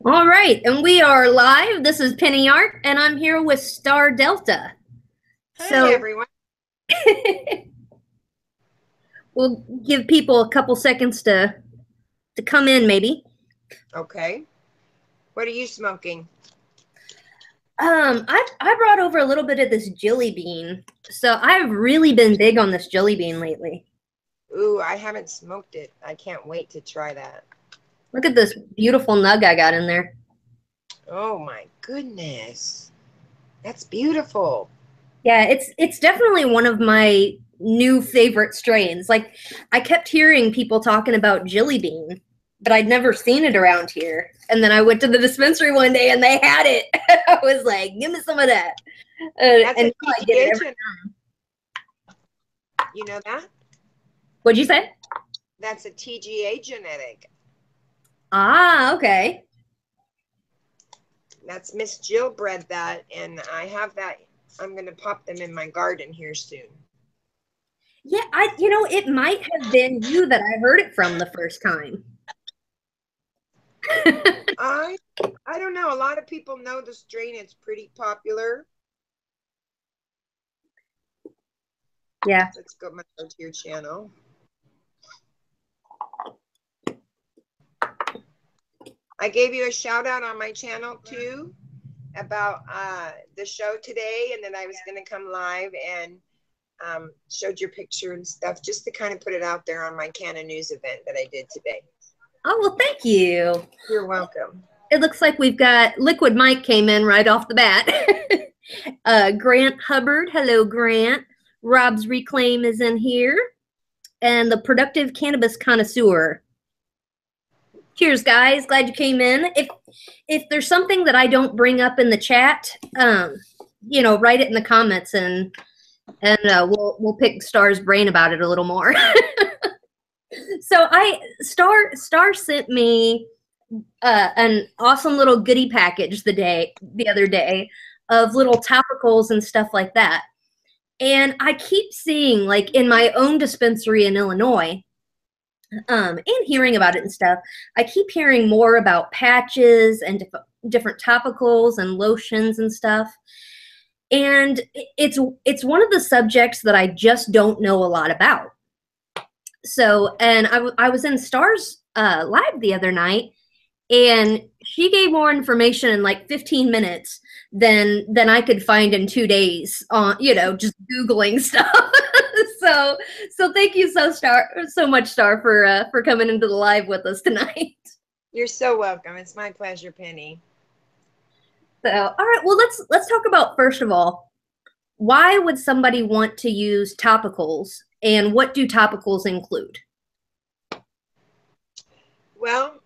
All right, and we are live. This is Penny Art, and I'm here with Star Delta. Hi, So everyone. we'll give people a couple seconds to come in, maybe. Okay. What are you smoking? I brought over a little bit of this jelly bean. So I've really been big on this jelly bean lately. Ooh, I haven't smoked it. I can't wait to try that. Look at this beautiful nug I got in there. Oh my goodness. That's beautiful. Yeah, it's definitely one of my new favorite strains. Like I kept hearing people talking about jelly bean, but I'd never seen it around here. And then I went to the dispensary one day and they had it. I was like, "Give me some of that." That's And a now I get it TGA every. gen. You know that? What'd you say? That's a TGA genetic. Ah, okay. That's Miss Jill bred that, and I have that. I'm going to pop them in my garden here soon. Yeah, it might have been you that I heard it from the first time. I I don't know. A lot of people know the strain. It's pretty popular. Yeah. Let's go to your channel. I gave you a shout out on my channel too about the show today, and then I was going to come live and showed your picture and stuff just to kind of put it out there on my Canna News event that I did today. Oh, well, thank you. You're welcome. It looks like we've got Liquid Mike came in right off the bat. Grant Hubbard, hello, Grant. Rob's Reclaim is in here. And the Productive Cannabis Connoisseur. Cheers, guys. Glad you came in. If there's something that I don't bring up in the chat, write it in the comments and we'll pick Star's brain about it a little more. So Star sent me an awesome little goodie package the other day of little topicals and stuff like that. And I keep seeing, like, in my own dispensary in Illinois, and hearing about it and stuff, I keep hearing more about patches and different topicals and lotions and stuff. And it's one of the subjects that I just don't know a lot about. So, and I was in Star's live the other night, and she gave more information in like 15 minutes than I could find in 2 days on just Googling stuff. so thank you so much, Star, for coming into the live with us tonight. You're so welcome. It's my pleasure, Penny. So all right, well, let's talk about, first of all, why would somebody want to use topicals, and what do topicals include? Well,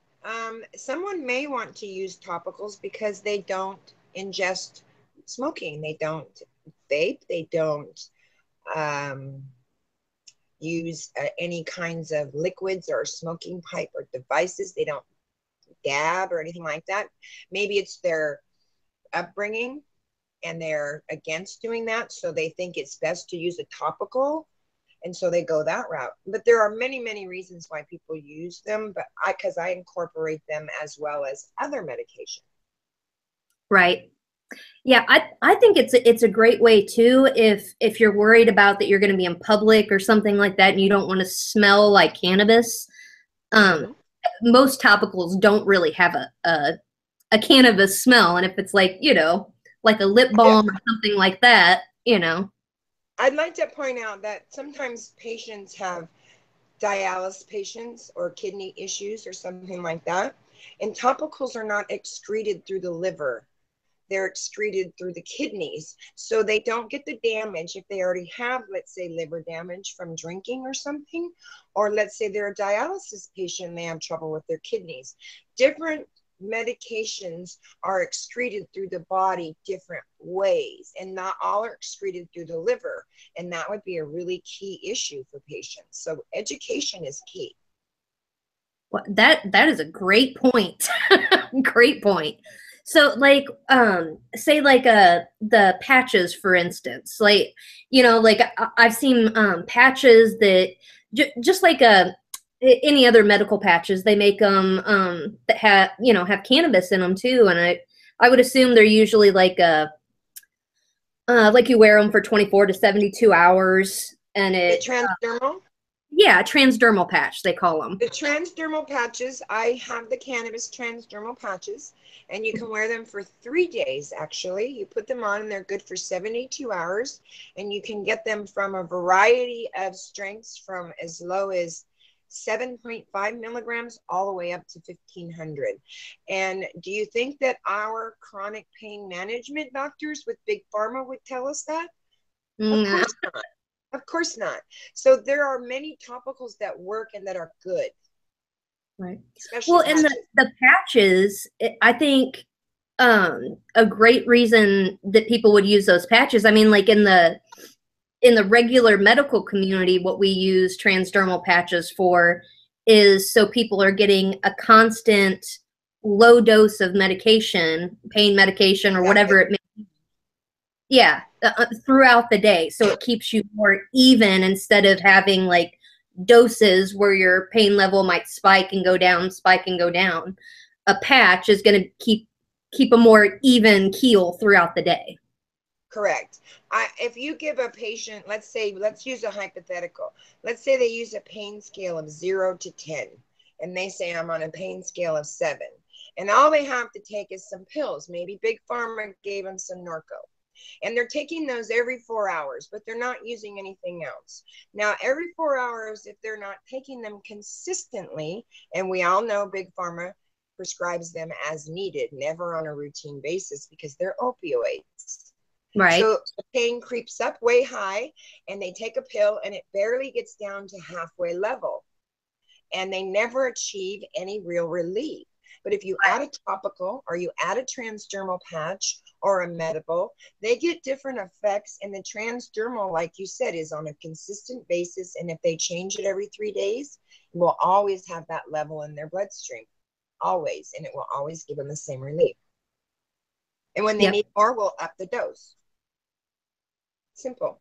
someone may want to use topicals because they don't ingest smoking. They don't vape. They don't um, use any kinds of liquids or smoking pipe or devices. They don't dab or anything like that. Maybe it's their upbringing and they're against doing that. So they think it's best to use a topical. And so they go that route. But there are many, many reasons why people use them, but because I incorporate them as well as other medication. Right. Yeah, I think it's a great way too, if you're worried about that you're going to be in public or something like that and you don't want to smell like cannabis. Um, Most topicals don't really have a cannabis smell, and if it's like like a lip Yeah. balm or something like that. I'd like to point out that sometimes patients have dialysis patients or kidney issues or something like that. And topicals are not excreted through the liver. They're excreted through the kidneys. So they don't get the damage if they already have, let's say, liver damage from drinking or something. Or let's say they're a dialysis patient and they have trouble with their kidneys. Different medications are excreted through the body different ways, and not all are excreted through the liver. And that would be a really key issue for patients. So education is key. Well, that is a great point. Great point. So, like, say like the patches, for instance, like like I've seen patches that just like any other medical patches. They make them that have cannabis in them too, and I would assume they're usually like you wear them for 24 to 72 hours, and The transdermal? yeah, transdermal patch they call them. The transdermal patches, I have the cannabis transdermal patches, and you can wear them for 3 days, actually. You put them on, and they're good for 72 hours, and you can get them from a variety of strengths from as low as 7.5 milligrams all the way up to 1,500. And do you think that our chronic pain management doctors with Big Pharma would tell us that? Of course not. Of course not. So there are many topicals that work and that are good. Right. Especially Well, and the patches, I think a great reason that people would use those patches, I mean, like in the regular medical community, what we use transdermal patches for is so people are getting a constant low dose of medication, pain medication or whatever it may be. Yeah, throughout the day. So it keeps you more even instead of having like doses where your pain level might spike and go down, spike and go down. A patch is going to keep a more even keel throughout the day. Correct. If you give a patient, let's use a hypothetical. Let's say they use a pain scale of 0 to 10, and they say, I'm on a pain scale of 7. And all they have to take is some pills. Maybe Big Pharma gave them some Norco. And they're taking those every 4 hours, but they're not using anything else. Now, every 4 hours, if they're not taking them consistently, and we all know Big Pharma prescribes them as needed, never on a routine basis because they're opioids. Right. So the pain creeps up way high, and they take a pill, and it barely gets down to halfway level. And they never achieve any real relief. But if you add a topical or you add a transdermal patch or a medical, they get different effects. And the transdermal, like you said, is on a consistent basis. And if they change it every 3 days, it will always have that level in their bloodstream. Always. And it will always give them the same relief. And when they need more, we'll up the dose. Simple.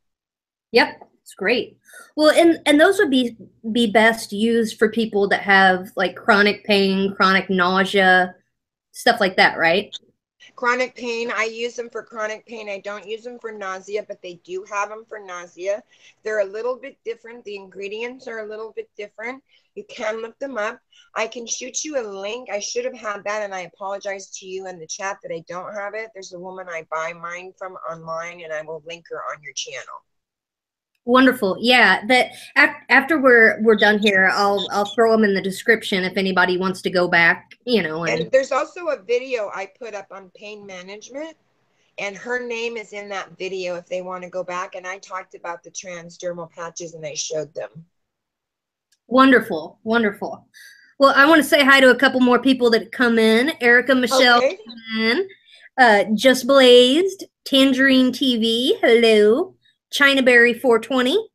Yep, it's great. Well, and those would be best used for people that have like chronic pain, chronic nausea, stuff like that, right? Chronic pain, I use them for chronic pain. I don't use them for nausea, but they do have them for nausea. They're a little bit different. The ingredients are a little bit different. You can look them up. I can shoot you a link. I should have had that, and I apologize to you in the chat that I don't have it. There's a woman I buy mine from online, and I will link her on your channel. Wonderful. Yeah, that after we're done here, I'll throw them in the description if anybody wants to go back, And there's also a video I put up on pain management, and her name is in that video if they want to go back. And I talked about the transdermal patches, and I showed them. Wonderful, wonderful. Well, I want to say hi to a couple more people that come in. Erica Michelle, Just Blazed, Tangerine TV, hello. Chinaberry 420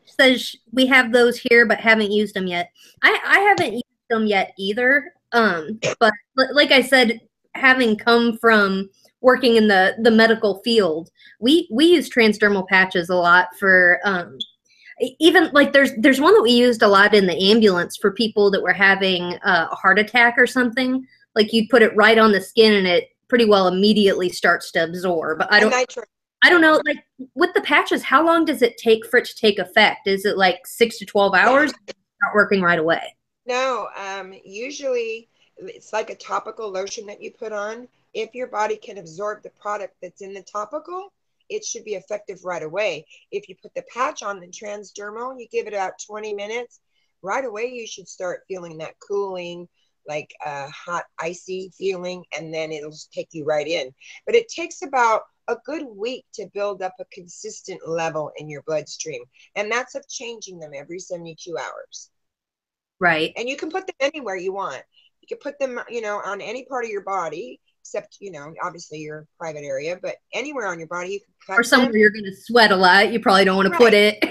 says we have those here but haven't used them yet. I haven't used them yet either. But like I said, having come from working in the medical field, we use transdermal patches a lot for even like there's one that we used a lot in the ambulance for people that were having a heart attack or something. Like you put it right on the skin and it pretty well immediately starts to absorb. I don't know, like with the patches, how long does it take for it to take effect? Is it like 6 to 12 hours? It's not working right away. No, usually it's like a topical lotion that you put on. If your body can absorb the product that's in the topical, it should be effective right away. If you put the patch on the transdermal, you give it about 20 minutes, right away you should start feeling that cooling, like a hot, icy feeling, and then it'll take you right in. But it takes about a good week to build up a consistent level in your bloodstream. And that's of changing them every 72 hours. Right. And you can put them anywhere you want. You can put them, on any part of your body, except, obviously your private area, but anywhere on your body, you can cut or somewhere you're going to sweat a lot. You probably don't want to put it.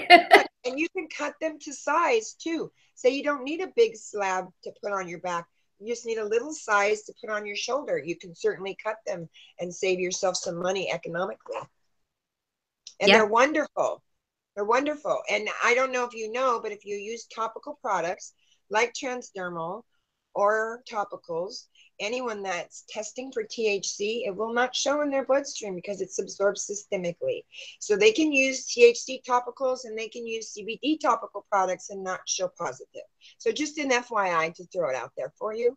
And you can cut them to size too. So you don't need a big slab to put on your back. You just need a little size to put on your shoulder. You can certainly cut them and save yourself some money economically. And they're wonderful. They're wonderful. And I don't know if you know, but if you use topical products like transdermal or topicals, anyone that's testing for THC, it will not show in their bloodstream because it's absorbed systemically. So they can use THC topicals and they can use CBD topical products and not show positive. So just an FYI to throw it out there for you.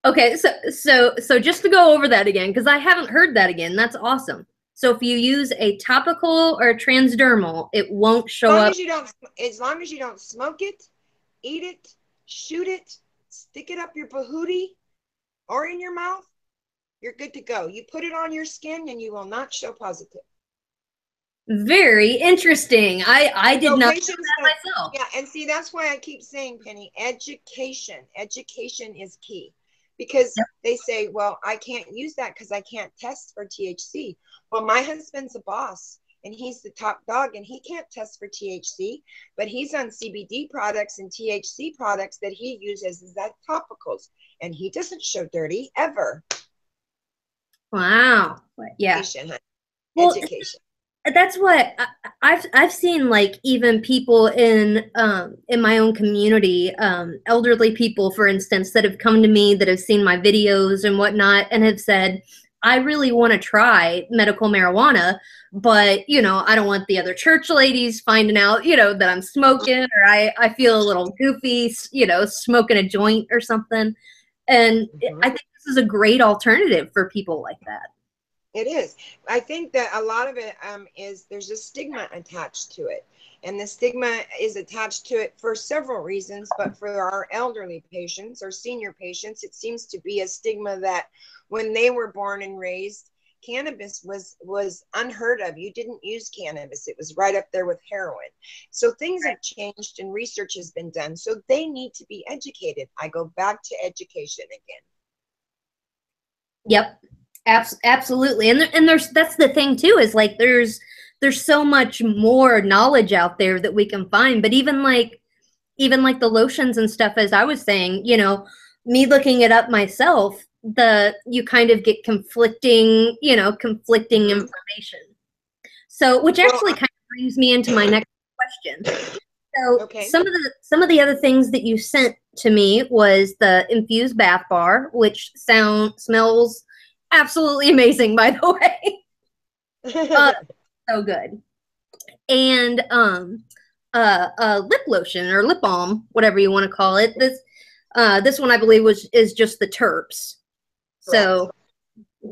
Okay, so just to go over that again, because I haven't heard that again. That's awesome. So if you use a topical or a transdermal, it won't show up. As long as you don't smoke it, eat it, shoot it, stick it up your bahootie or in your mouth, you're good to go. You put it on your skin and you will not show positive. Very interesting. I did not know that myself. Yeah, and see, that's why I keep saying, Penny, education. Education is key. Because they say, well, I can't use that because I can't test for THC. Well, my husband's a boss and he's the top dog and he can't test for THC, but he's on CBD products and THC products that he uses as topicals, and he doesn't show dirty ever. Wow. Yeah. Education. Well, education. That's what I've seen, like even people in my own community, elderly people, for instance, that have come to me that have seen my videos and whatnot and have said, I really want to try medical marijuana, but, you know, I don't want the other church ladies finding out, you know, that I'm smoking, or I feel a little goofy, you know, smoking a joint or something. And I think this is a great alternative for people like that. It is. I think that a lot of it is there's a stigma attached to it. And the stigma is attached to it for several reasons. But for our elderly patients or senior patients, it seems to be a stigma that when they were born and raised, cannabis was unheard of. You didn't use cannabis. It was right up there with heroin. So things have changed and research has been done. So they need to be educated. I go back to education again. Yep. Absolutely. And there's, that's the thing too, is like there's so much more knowledge out there that we can find. But even like the lotions and stuff, as I was saying, you know, me looking it up myself, you kind of get conflicting information. So, which actually kind of brings me into my next question. So some of the other things that you sent to me was the infused bath bar, which smells absolutely amazing, by the way. So good. And lip lotion or lip balm, whatever you want to call it. This one I believe is just the terps. So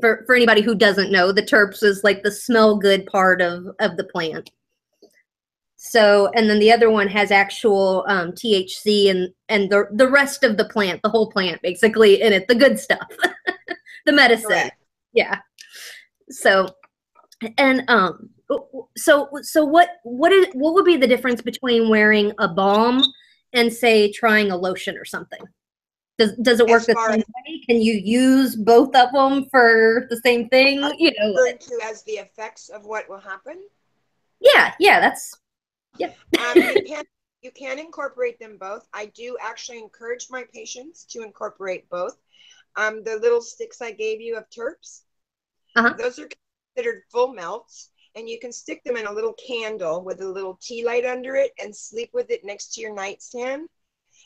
for anybody who doesn't know, the terps is like the smell good part of the plant. So, and then the other one has actual THC and the rest of the plant, the whole plant basically in it, the good stuff. The medicine. Correct. Yeah. So, and so what would be the difference between wearing a balm and say trying a lotion or something? Does it work the same way? Can you use both of them for the same thing? You know, as the effects of what will happen. Yeah, that's yeah. You can incorporate them both. I do actually encourage my patients to incorporate both. The little sticks I gave you of terps, those are considered full melts, and you can stick them in a little candle with a little tea light under it and sleep with it next to your nightstand.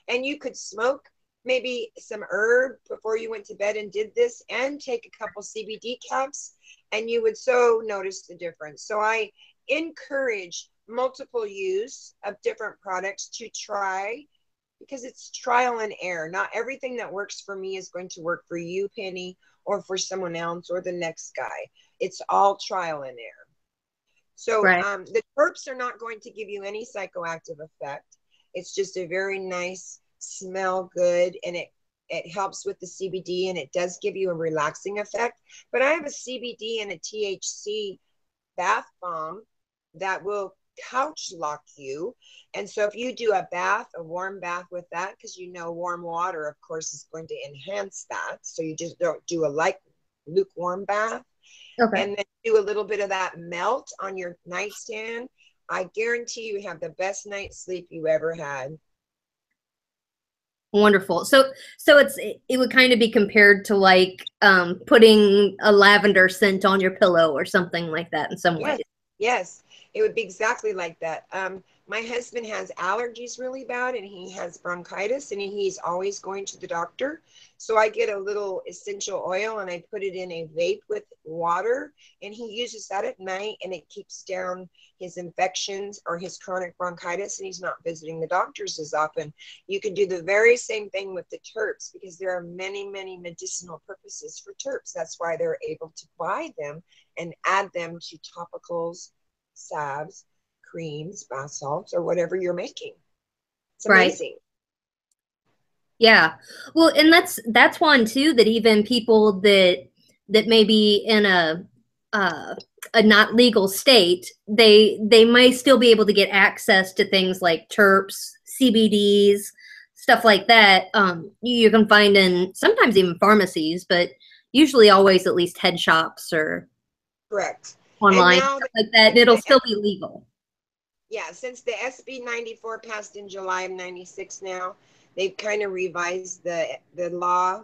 And you could smoke maybe some herb before you went to bed and did this, and take a couple CBD caps, and you would so notice the difference. So I encourage multiple use of different products to try, because it's trial and error. Not everything that works for me is going to work for you, Penny, or for someone else or the next guy. It's all trial and error. So the terps are not going to give you any psychoactive effect. It's just a very nice smell good, and it helps with the CBD, and it does give you a relaxing effect. But I have a CBD and a THC bath bomb that will couch lock you. And so if you do a warm bath with that, because you know warm water, of course, is going to enhance that. So you just don't do a lukewarm bath. Okay. And then do a little bit of that melt on your nightstand. I guarantee you have the best night's sleep you ever had. Wonderful. So it would kind of be compared to like putting a lavender scent on your pillow or something like that in some ways. Yes. It would be exactly like that. My husband has allergies really bad, and he has bronchitis, and he's always going to the doctor. So I get a little essential oil and I put it in a vape with water, and he uses that at night, and it keeps down his infections or his chronic bronchitis, and he's not visiting the doctors as often. You can do the very same thing with the terps, because there are many, many medicinal purposes for terps. That's why they're able to buy them and add them to topicals, salves, creams, bath salts, or whatever you're making. It's amazing. Right. Yeah. Well, and that's one too, that even people that may be in a not legal state, they may still be able to get access to things like terps, CBDs, stuff like that. You can find in sometimes even pharmacies, but usually always at least head shops or Correct. online, And now stuff like that. It'll still be legal. Yeah, since the SB 94 passed in July of 96 now, they've kind of revised the law,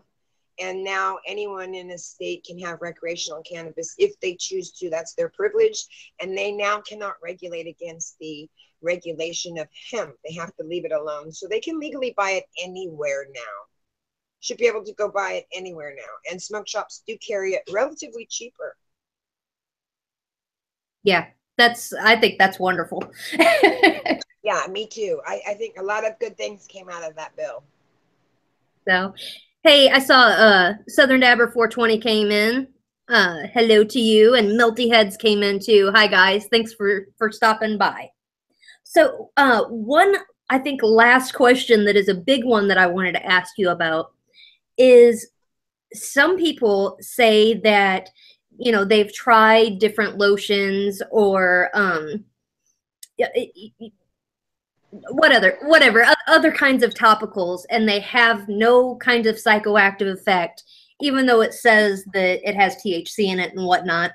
and now anyone in a state can have recreational cannabis if they choose to. That's their privilege, and they now cannot regulate against the regulation of hemp. They have to leave it alone. So they can legally buy it anywhere now. Should be able to go buy it anywhere now. And smoke shops do carry it relatively cheaper. Yeah, I think that's wonderful. Yeah, me too. I think a lot of good things came out of that bill. So, hey, I saw Southern Dabber 420 came in. Hello to you, and Milty Heads came in too. Hi guys, thanks for stopping by. So, one I think last question that is a big one that I wanted to ask you about is, some people say that, you know, they've tried different lotions or whatever other kinds of topicals, and they have no kind of psychoactive effect, even though it says that it has THC in it and whatnot.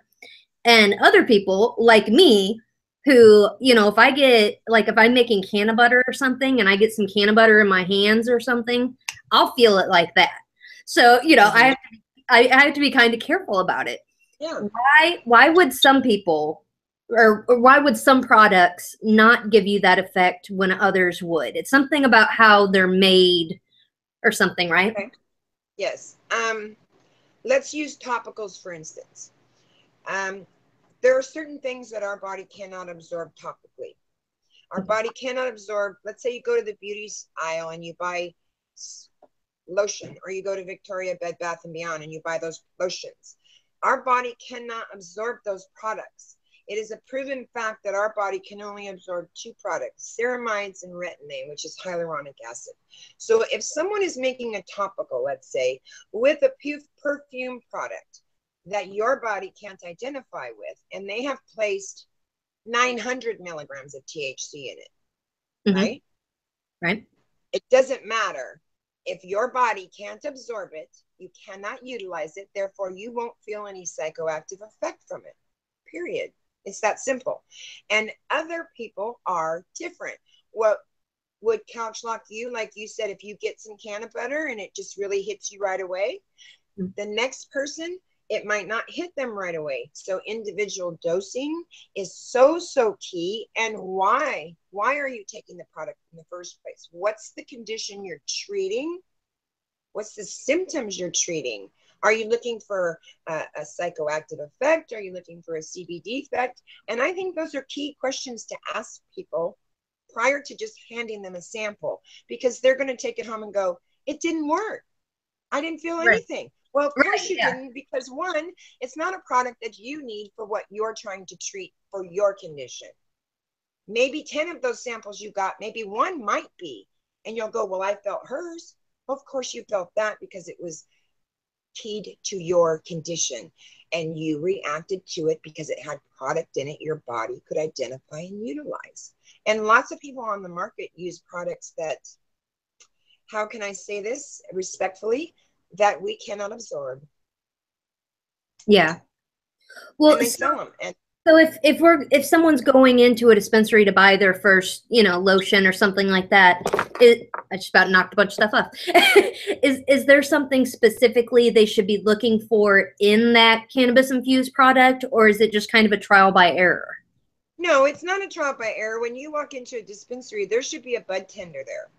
And other people like me, who, you know, if I get, like, if I'm making canna butter or something and I get some canna butter in my hands or something, I'll feel it like that. So, you know, I have to be kind of careful about it. Yeah. Why would some people, or why would some products not give you that effect when others would? It's something about how they're made or something, right? Okay. Yes. Let's use topicals, for instance. There are certain things that our body cannot absorb topically. Our body cannot absorb, let's say you go to the beauty aisle and you buy lotion, or you go to Victoria Bed Bath & Beyond and you buy those lotions. Our body cannot absorb those products. It is a proven fact that our body can only absorb two products, ceramides and retin-A, which is hyaluronic acid. So if someone is making a topical, let's say, with a perfume product that your body can't identify with, and they have placed 900 milligrams of THC in it, right? Right. It doesn't matter. If your body can't absorb it, you cannot utilize it. Therefore, you won't feel any psychoactive effect from it, period. It's that simple. And other people are different. What would couch lock you, like you said, if you get some canna butter and it just really hits you right away, the next person, it might not hit them right away. So individual dosing is so key. And why are you taking the product in the first place? What's the condition you're treating? What's the symptoms you're treating? Are you looking for a psychoactive effect? Are you looking for a CBD effect? And I think those are key questions to ask people prior to just handing them a sample, because they're going to take it home and go, it didn't work. I didn't feel anything. Well, of course you didn't, because one, it's not a product that you need for what you're trying to treat for your condition. Maybe 10 of those samples you got, maybe one might be, and you'll go, well, I felt hers. Well, of course you felt that because it was keyed to your condition, and you reacted to it because it had product in it your body could identify and utilize. And lots of people on the market use products that, how can I say this respectfully, that we cannot absorb. Yeah. Well, and they sell them. And so if someone's going into a dispensary to buy their first, you know, lotion or something like that, I just about knocked a bunch of stuff off. Is there something specifically they should be looking for in that cannabis infused product, or is it just kind of a trial by error? No, it's not a trial by error. When you walk into a dispensary, there should be a bud tender there.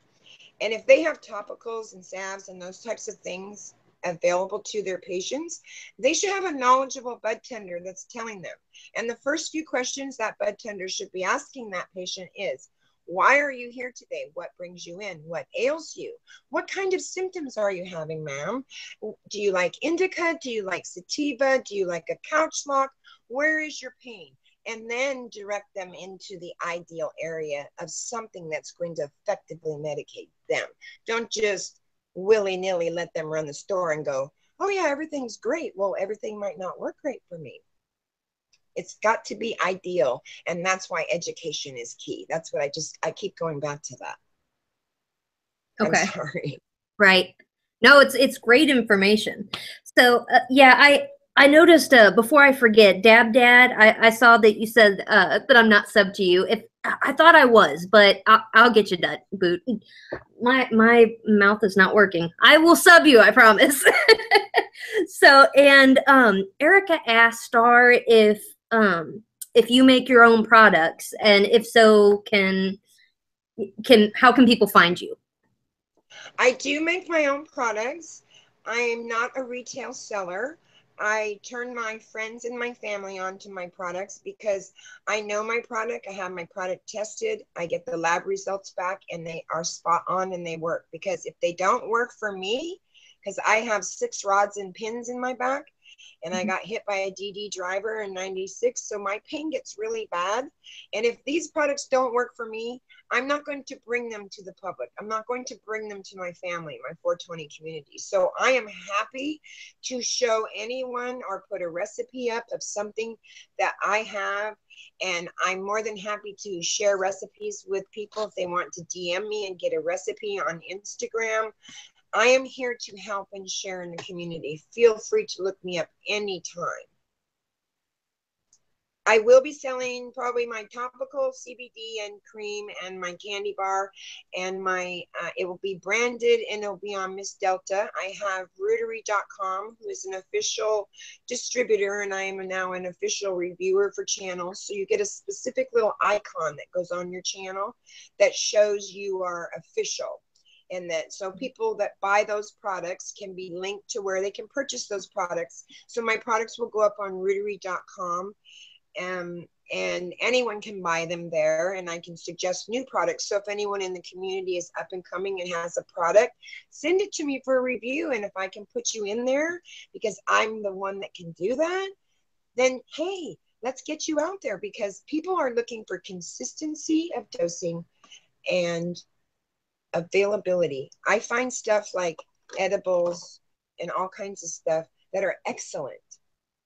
And if they have topicals and salves and those types of things available to their patients, they should have a knowledgeable bud tender that's telling them. And the first few questions that bud tender should be asking that patient is, why are you here today? What brings you in? What ails you? What kind of symptoms are you having, ma'am? Do you like indica? Do you like sativa? Do you like a couch lock? Where is your pain? And then direct them into the ideal area of something that's going to effectively medicate them. Don't just willy-nilly let them run the store and go, oh yeah, everything's great. Well, everything might not work great for me. It's got to be ideal. And that's why education is key. That's what I keep going back to that. I'm Okay. sorry. Right. No, it's great information. So yeah, I noticed before I forget, Dab Dad, I saw that you said that I'm not sub to you. If I thought I was, but I'll get you done, Boot. My mouth is not working. I will sub you, I promise. So, and Erica asked Star if you make your own products, and if so, how can people find you? I do make my own products. I am not a retail seller. I turn my friends and my family onto my products because I know my product. I have my product tested. I get the lab results back and they are spot on and they work. Because if they don't work for me, because I have 6 rods and pins in my back, and I got hit by a DD driver in 96. So my pain gets really bad. And if these products don't work for me, I'm not going to bring them to the public. I'm not going to bring them to my family, my 420 community. So I am happy to show anyone or put a recipe up of something that I have. And I'm more than happy to share recipes with people if they want to DM me and get a recipe on Instagram. I am here to help and share in the community. Feel free to look me up anytime. I will be selling probably my topical CBD and cream and my candy bar, and my it will be branded and it'll be on Miss Delta. I have Rootery.com, who is an official distributor, and I am now an official reviewer for channels. So you get a specific little icon that goes on your channel that shows you are official. And that so people that buy those products can be linked to where they can purchase those products. So my products will go up on Rootery.com, and anyone can buy them there, and I can suggest new products. So if anyone in the community is up and coming and has a product, send it to me for a review. And if I can put you in there because I'm the one that can do that, then hey, let's get you out there, because people are looking for consistency of dosing and availability. I find stuff like edibles and all kinds of stuff that are excellent,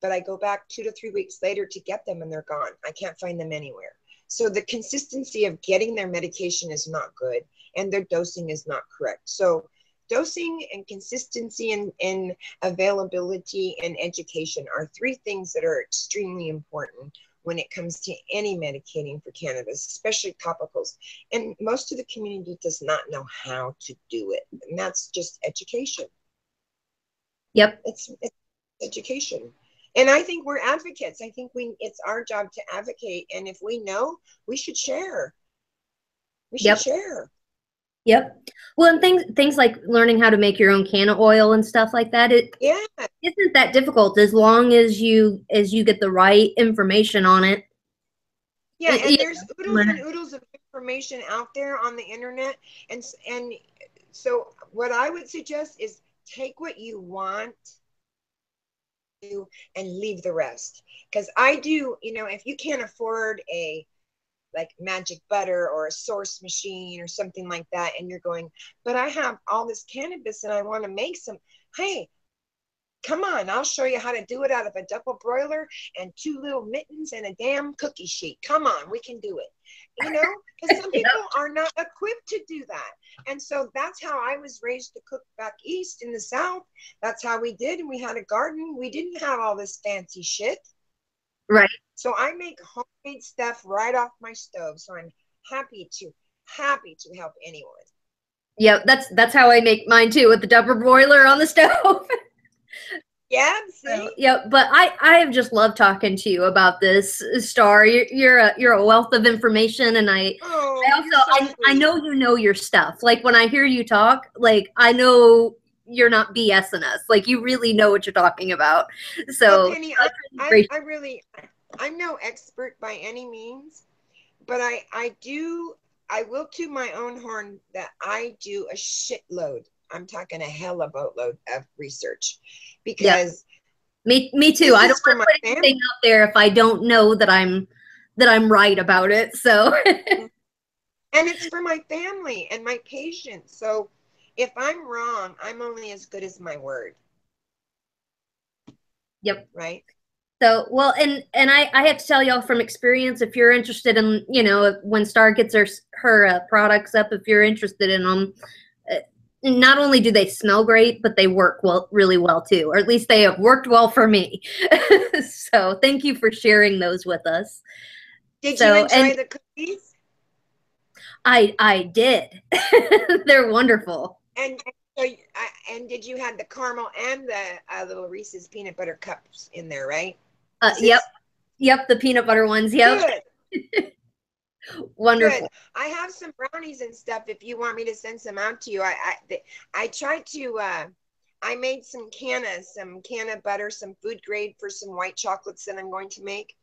but I go back 2 to 3 weeks later to get them and they're gone. I can't find them anywhere. So the consistency of getting their medication is not good, and their dosing is not correct. So dosing and consistency and availability and education are 3 things that are extremely important when it comes to any medicating for cannabis, especially topicals. And most of the community does not know how to do it. And that's just education. Yep. It's education. And I think we're advocates. I think it's our job to advocate. And if we know, we should share. We should share. Yep. Well, and things like learning how to make your own canna oil and stuff like that, it isn't that difficult as long as you get the right information on it. Yeah, and there's oodles and oodles of information out there on the internet. And so what I would suggest is take what you want and leave the rest. Because I do, if you can't afford a like magic butter or a source machine or something like that, and you're going, but I have all this cannabis and I want to make some, hey, come on, I'll show you how to do it out of a double broiler and 2 little mittens and a damn cookie sheet. Come on, we can do it. Because some people are not equipped to do that. And so that's how I was raised to cook back east in the South. That's how we did. And we had a garden. We didn't have all this fancy shit. Right. So I make homemade stuff right off my stove. So I'm happy to help anyone. Yeah, that's how I make mine too, with the double broiler on the stove. Yeah, So, see? yeah, but I have just loved talking to you about this, Star. You're a wealth of information, and Oh, I you're so I sweet. know you know your stuff. Like when I hear you talk, like I know you're not BSing us. Like you really know what you're talking about. Well, So Penny, that's really great. I really, I'm no expert by any means, but I will toot my own horn that I do a shitload. I'm talking a hella boatload of research Yeah, because me too. this I don't is for want my to put family. anything out there if I don't know that I'm right about it. So And it's for my family and my patients. So if I'm wrong, I'm only as good as my word, yep. right? So, well, and I have to tell y'all from experience, if you're interested in, when Star gets her products up, if you're interested in them, uh, not only do they smell great, but they work really well too, or at least they have worked well for me. So, thank you for sharing those with us. Did you So, and enjoy the cookies? I did. They're wonderful. And so, and did you have the caramel and the little Reese's peanut butter cups in there, right? Yep, Pieces. yep, the peanut butter ones. Yep, Good, good. wonderful. I have some brownies and stuff. If you want me to send some out to you, I tried to. I made some canna butter, some food grade for some white chocolates that I'm going to make,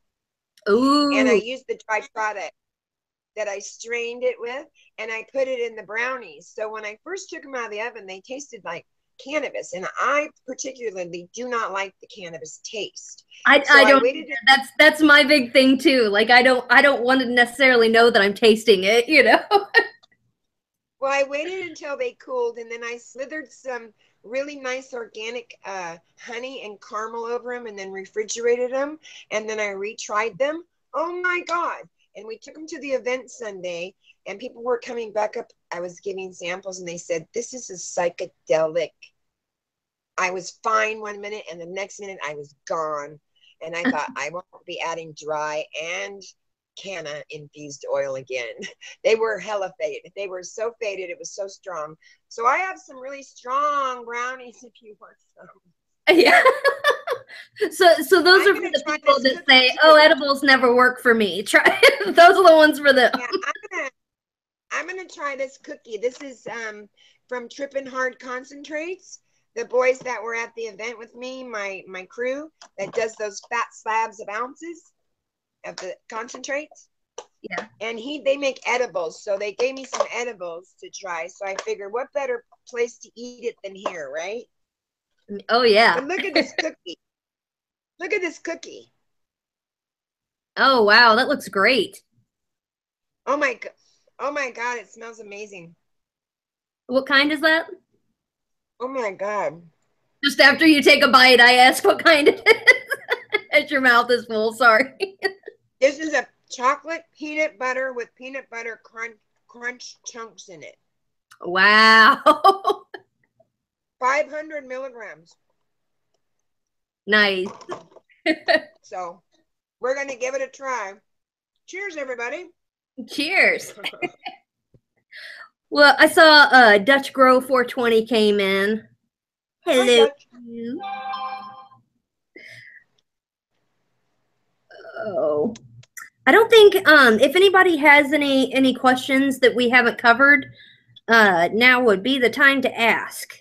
and I Ooh, used the dry product that I strained it with, and I put it in the brownies. So when I first took them out of the oven, they tasted like cannabis, and I particularly do not like the cannabis taste. So I I don't waited. either. That's my big thing too. Like I don't want to necessarily know that I'm tasting it, you know. Well, I waited until they cooled, and then I slithered some really nice organic honey and caramel over them, and then refrigerated them, and then I retried them. Oh my God. And we took them to the event Sunday, and people were coming back up. I was giving samples, and they said, "This is a psychedelic." I was fine one minute, and the next minute I was gone. And I thought, I won't be adding dry and canna infused oil again. They were hella faded. They were so faded. It was so strong. So I have some really strong brownies if you want some. Yeah. So those I'm are for going to the try people this that cookie say, "Oh, too. edibles never work for me." Try those are the ones for them. Yeah, I'm gonna try this cookie. This is from Trippin' Hard Concentrates. The boys that were at the event with me, my crew that does those fat slabs of ounces of the concentrates. Yeah. And they make edibles, so they gave me some edibles to try. So I figured, what better place to eat it than here, right? Oh yeah. But look at this cookie. Look at this cookie. Oh wow, that looks great. Oh my god. Oh my god, it smells amazing. What kind is that? Oh my god. Just after you take a bite, I ask what kind it is. As your mouth is full. Sorry. This is a chocolate peanut butter with peanut butter crunch chunks in it. Wow. 500 milligrams. Nice. So we're going to give it a try. Cheers, everybody. Cheers. Well, I saw Dutch Grow 420 came in. Hi, Hello. Dutch. Oh. I don't think if anybody has any questions that we haven't covered, now would be the time to ask.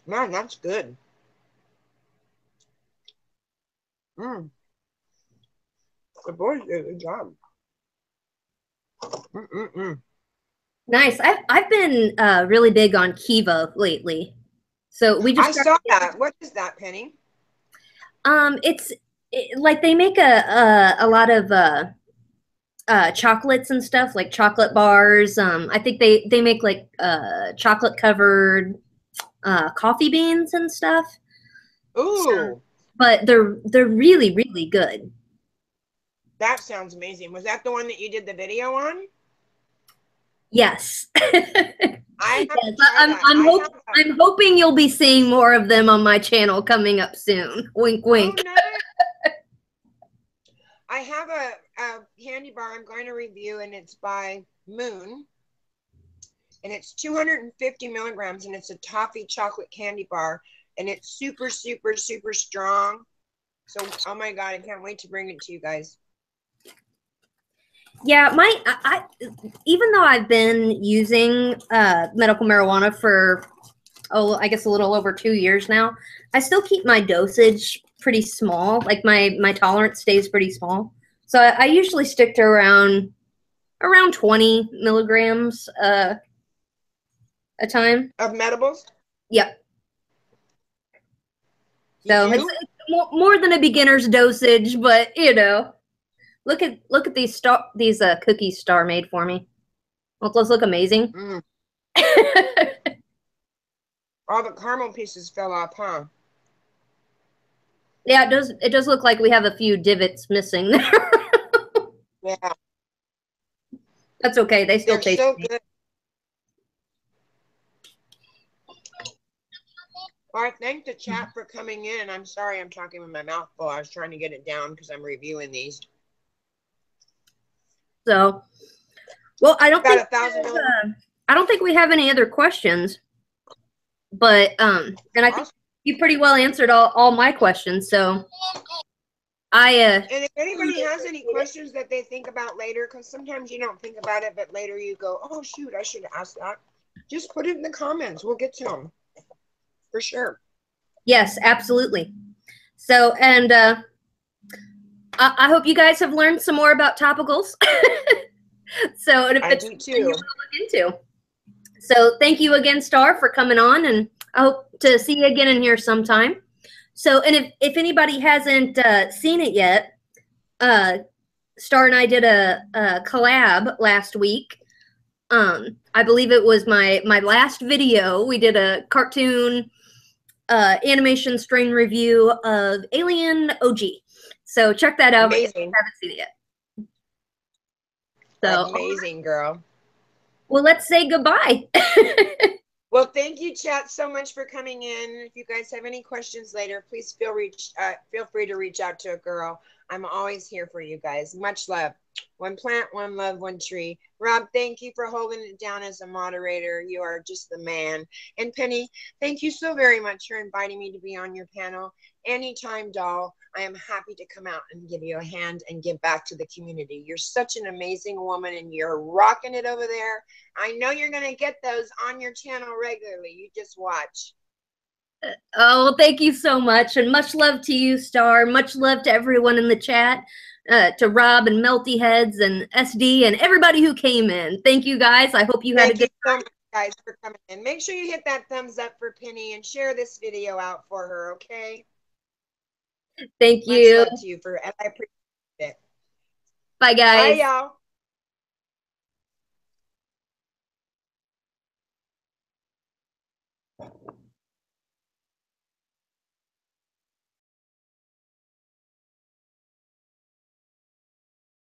Man, that's good. Mm. The boys did a good job. Mm-mm-mm. Nice. I've been really big on Kiva lately. So we I just saw that. What is that, Penny? it's like they make a lot of chocolates and stuff, like chocolate bars. I think they make like chocolate covered coffee beans and stuff. So, Ooh, but they're really good. that sounds amazing. Was that the one that you did the video on? Yes. I have to Yes, try that. I'm hoping you'll be seeing more of them on my channel coming up soon. Wink, Oh, wink. nice. I have a candy bar I'm going to review, and it's by Moon. and it's 250 milligrams, and it's a toffee chocolate candy bar, and it's super, super, super strong. So, oh my God, I can't wait to bring it to you guys. Yeah, I even though I've been using medical marijuana for, oh, I guess a little over 2 years now, I still keep my dosage pretty small. Like my tolerance stays pretty small. So I usually stick to around 20 milligrams a time. Of medibles? Yep. You So do? it's more than a beginner's dosage, but you know, look at these cookies Star made for me. Don't those look amazing? Mm. All the caramel pieces fell off, huh? Yeah, it does. It does look like we have a few divots missing there. Yeah. That's okay. They still They're taste so good. good. Well, I thank the chat for coming in. I'm sorry I'm talking with my mouth full. I was trying to get it down because I'm reviewing these. So, well, I don't think I don't think we have any other questions, but and I think you pretty well answered all my questions. So, and if anybody has any questions that they think about later, because sometimes you don't think about it, but later you go, oh shoot, I should ask that. Just put it in the comments. We'll get to them for sure. Yes, absolutely. So, and I hope you guys have learned some more about topicals. So, and if it's something you want to look into. So, thank you again, Star, for coming on, and I hope to see you again in here sometime. So, and if anybody hasn't seen it yet, Star and I did a collab last week. I believe it was my last video. We did a cartoon animation strain review of Alien OG. So check that out if you haven't seen it yet. So amazing, girl. Well, let's say goodbye. Well, thank you, chat, so much for coming in. If you guys have any questions later, please feel free to reach out to a girl. I'm always here for you guys. Much love. One plant, one love, one tree. Rob, thank you for holding it down as a moderator. You are just the man. And Penny, thank you so very much for inviting me to be on your panel. Anytime, doll. I am happy to come out and give you a hand and give back to the community. You're such an amazing woman, and you're rocking it over there. I know you're going to get those on your channel regularly. You just watch. Oh, thank you so much. And much love to you, Star. Much love to everyone in the chat, to Rob and Melty Heads and SD and everybody who came in. Thank you, guys. I hope you had a good time. Thank you so much, guys, for coming in. Make sure you hit that thumbs up for Penny and share this video out for her, okay? Thank you. Much love to you. I appreciate it. Bye, guys. Bye, y'all.